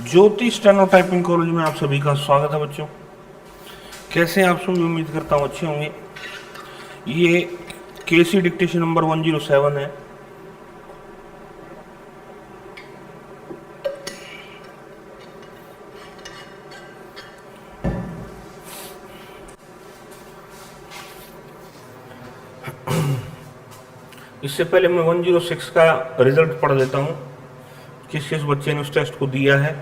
ज्योति steno typing college में आप सभी का स्वागत है बच्चों। कैसे हैं आप सभी? उम्मीद करता हूँ अच्छे होंगे। ये केसी डिक्टेशन नंबर 107 है। इससे पहले मैं 106 का रिजल्ट पढ़ देता हूँ, किस किस बच्चे ने उस टेस्ट को दिया है।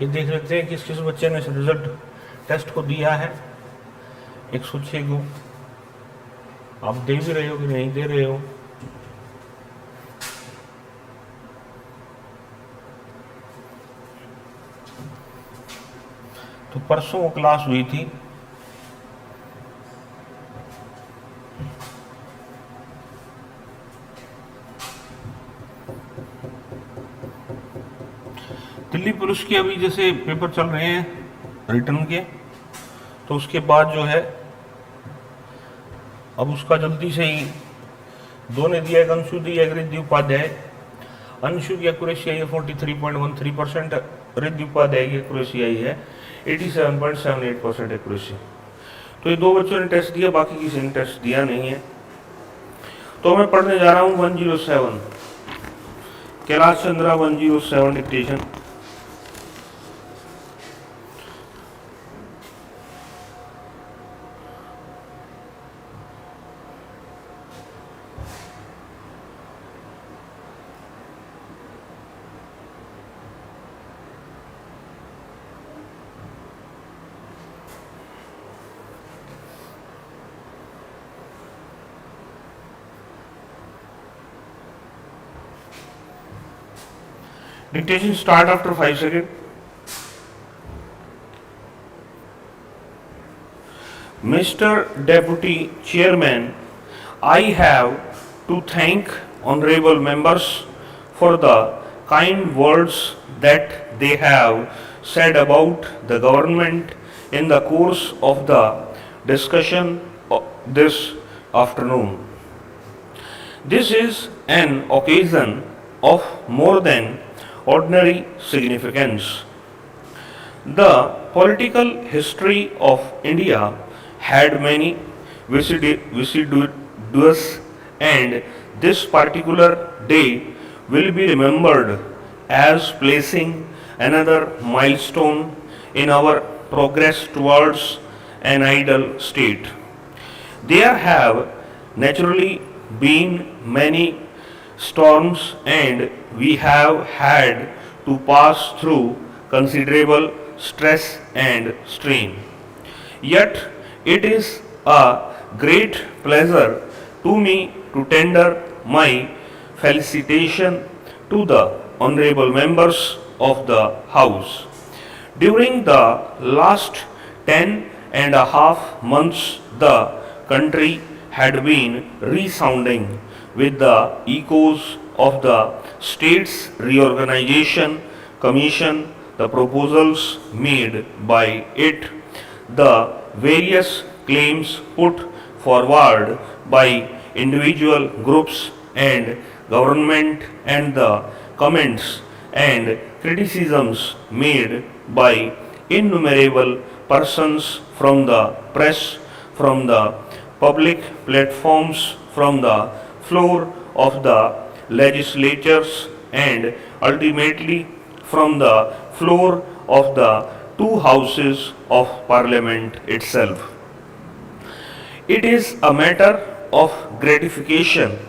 ये देख लेते हैं किस किस बच्चे ने रिजल्ट टेस्ट को दिया है। 106 को आप दे भी रहे हो कि नहीं दे रहे हो? तो परसों वो क्लास हुई थी, दिल्ली पुलिस के अभी जैसे पेपर चल रहे हैं रिटर्न के, तो उसके बाद जो है अब उसका जल्दी से ही दो ने दिया है, अंशु दिया है, रिद्धि उपाध्याय। अंशु की एक्यूरेसी आई है 43.13%, रिद्धि उपाध्याय की एक्यूरेसी आई है 87.78% एक्यूरेसी। तो ये दो बच्चों ने टेस्ट दिया, बाकी किसी ने टेस्ट दिया नहीं है। तो मैं पढ़ने जा रहा हूँ 107 Kailash Chandra 107 dictation. Dictation start after 5 seconds. Mr. Deputy Chairman, I have to thank honorable members for the kind words that they have said about the government in the course of the discussion this afternoon. This is an occasion of more than ordinary significance. The political history of India had many vicissitudes, and this particular day will be remembered as placing another milestone in our progress towards an ideal state. There have naturally been many storms, and we have had to pass through considerable stress and strain. Yet it is a great pleasure to me to tender my felicitation to the honorable members of the House. During the last 10.5 months, the country had been resounding with the echoes of the States Reorganization Commission, the proposals made by it, the various claims put forward by individual groups and government, and the comments and criticisms made by innumerable persons from the press, from the public platforms, from the floor of the legislatures, and ultimately from the floor of the two houses of parliament itself. It is a matter of gratification.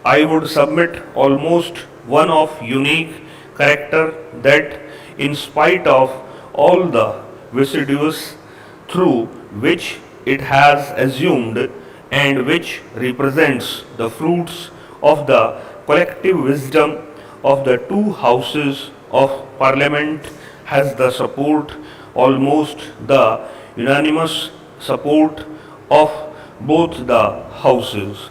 I would submit almost one of unique character that in spite of all the vicissitudes through which it has assumed and which represents the fruits of the collective wisdom of the two houses of parliament has the support, almost the unanimous support of both the houses.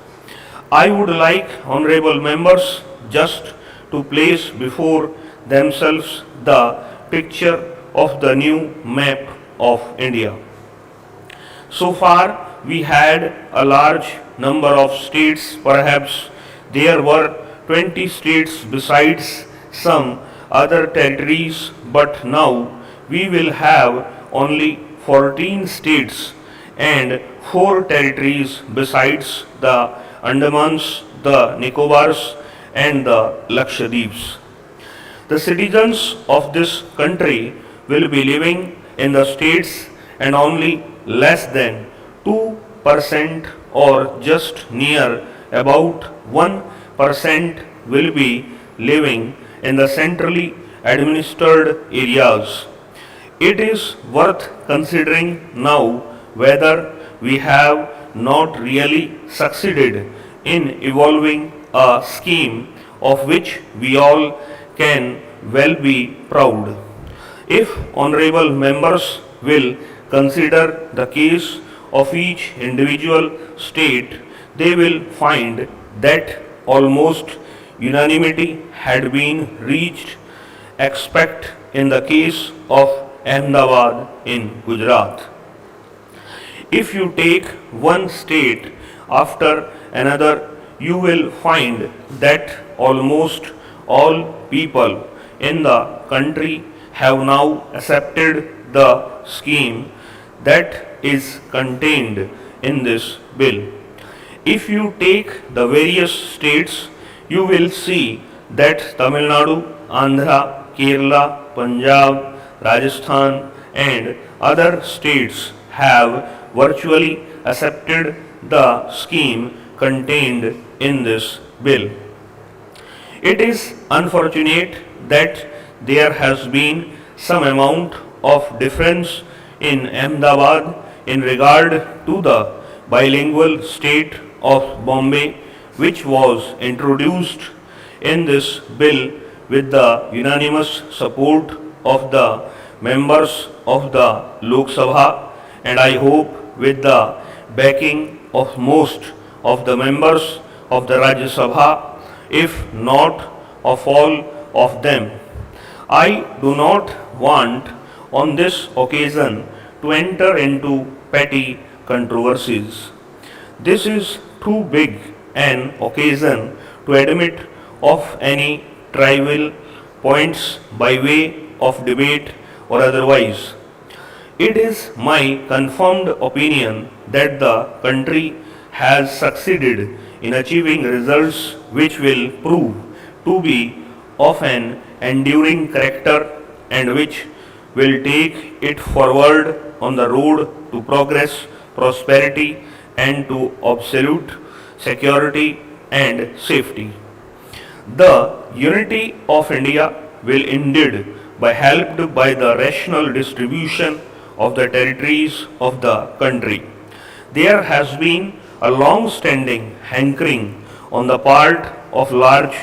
I would like honorable members just to place before themselves the picture of the new map of India. So far, we had a large number of states, perhaps there were 20 states besides some other territories, but now we will have only 14 states and 4 territories besides the Andamans, the Nicobars, and the Lakshadweeps. The citizens of this country will be living in the states and only less than 2% or just near about 1% will be living in the centrally administered areas. It is worth considering now whether we have not really succeeded in evolving a scheme of which we all can well be proud. If honorable members will consider the case of each individual state, they will find that almost unanimity had been reached, except in the case of Ahmedabad in Gujarat. If you take one state after another, you will find that almost all people in the country have now accepted the scheme that is contained in this bill. If you take the various states, you will see that Tamil Nadu, Andhra, Kerala, Punjab, Rajasthan, and other states have virtually accepted the scheme contained in this bill. It is unfortunate that there has been some amount of difference in Ahmedabad in regard to the bilingual state of Bombay, which was introduced in this bill with the unanimous support of the members of the Lok Sabha, and I hope with the backing of most of the members of the Rajya Sabha, if not of all of them. I do not want on this occasion to enter into petty controversies. This is too big an occasion to admit of any trivial points by way of debate or otherwise. It is my confirmed opinion that the country has succeeded in achieving results which will prove to be of an enduring character and which will take it forward on the road to progress, prosperity, and to absolute security and safety. The unity of India will indeed be helped by the rational distribution of the territories of the country. There has been a long-standing hankering on the part of large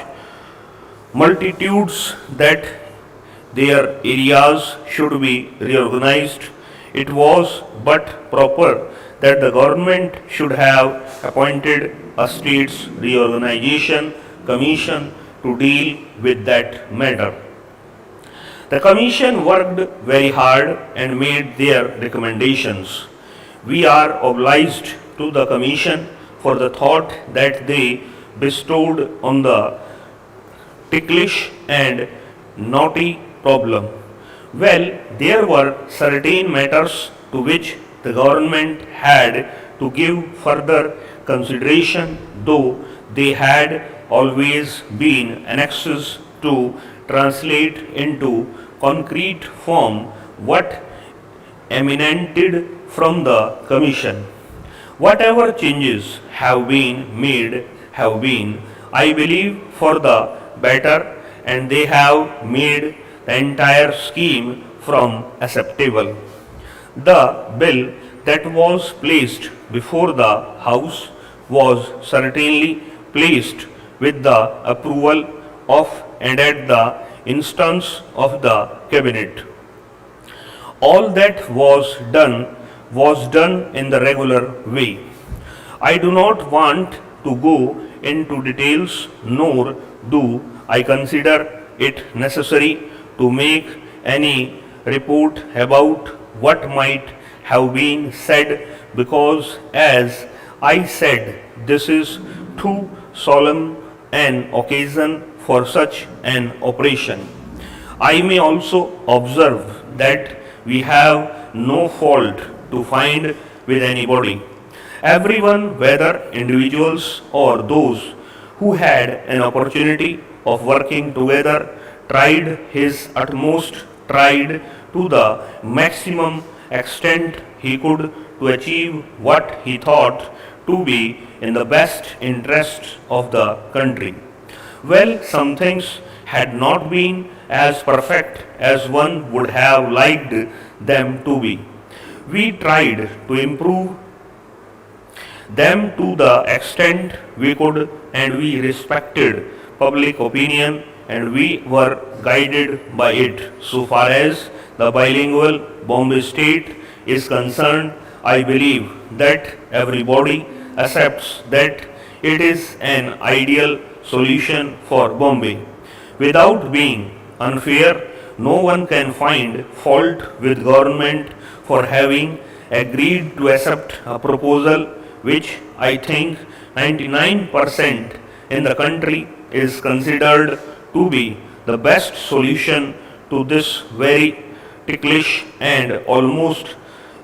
multitudes that their areas should be reorganized. It was but proper that the government should have appointed a states reorganization commission to deal with that matter. The commission worked very hard and made their recommendations. We are obliged to the commission for the thought that they bestowed on the ticklish and naughty problem. Well, there were certain matters to which the government had to give further consideration, though they had always been annexes to translate into concrete form what emanated from the commission. Whatever changes have been, I believe, for the better, and they have made the entire scheme from acceptable. The bill that was placed before the House was certainly placed with the approval of and at the instance of the Cabinet. All that was done in the regular way. I do not want to go into details, nor do I consider it necessary to make any report about what might have been said, because, as I said, this is too solemn an occasion for such an operation. I may also observe that we have no fault to find with anybody. Everyone, whether individuals or those who had an opportunity of working together, tried his utmost, tried to the maximum extent he could to achieve what he thought to be in the best interest of the country. Well, some things had not been as perfect as one would have liked them to be. We tried to improve them to the extent we could, and we respected public opinion and we were guided by it. So far as the bilingual Bombay state is concerned, I believe that everybody accepts that it is an ideal solution for Bombay. Without being unfair, no one can find fault with government for having agreed to accept a proposal which I think 99% in the country is considered to be the best solution to this very ticklish and almost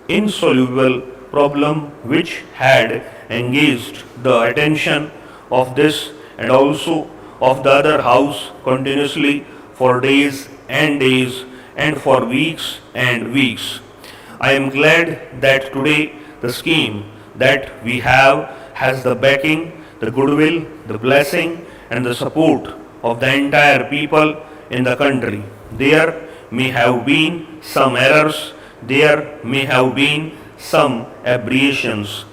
insoluble problem, which had engaged the attention of this and also of the other house continuously for days and for weeks and weeks. I am glad that today the scheme that we have has the backing, the goodwill, the blessing and the support of the entire people in the country. There may have been some errors, there may have been some aberrations.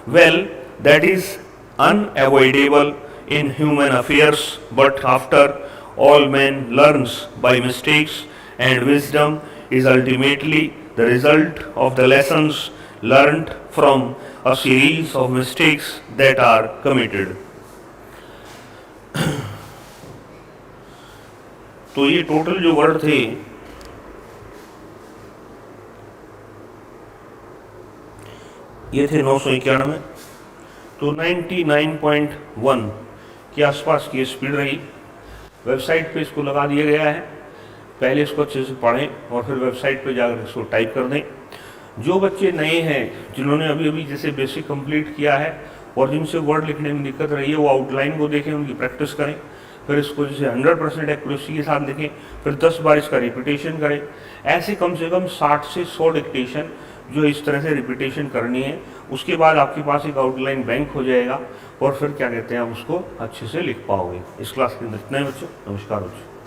Well, that is unavoidable in human affairs, but after all, man learns by mistakes, and wisdom is ultimately the result of the lessons learned from a series of mistakes that are committed. तो ये total जो word थे ये थे 991, तो 99.1 के आसपास की स्पीड रही। वेबसाइट पे इसको लगा दिया गया है, पहले इसको अच्छे से पढ़ें और फिर वेबसाइट पे जाकर इसको टाइप कर दें। जो बच्चे नए हैं, जिन्होंने अभी अभी जैसे बेसिक कंप्लीट किया है और जिनसे वर्ड लिखने में दिक्कत रही है, वो आउटलाइन को देखें, उनकी प्रैक्टिस करें, फिर इसको जैसे 100% एक्यूरेसी के साथ लिखें, फिर 10 बार इसका रिपीटेशन करें। ऐसे कम से कम 60 से 100 डिक्टेशन जो इस तरह से रिपीटेशन करनी है, उसके बाद आपके पास एक आउटलाइन बैंक हो जाएगा और फिर क्या कहते हैं, आप उसको अच्छे से लिख पाओगे। इस क्लास के अंदर इतना ही बच्चों, नमस्कार बच्चों।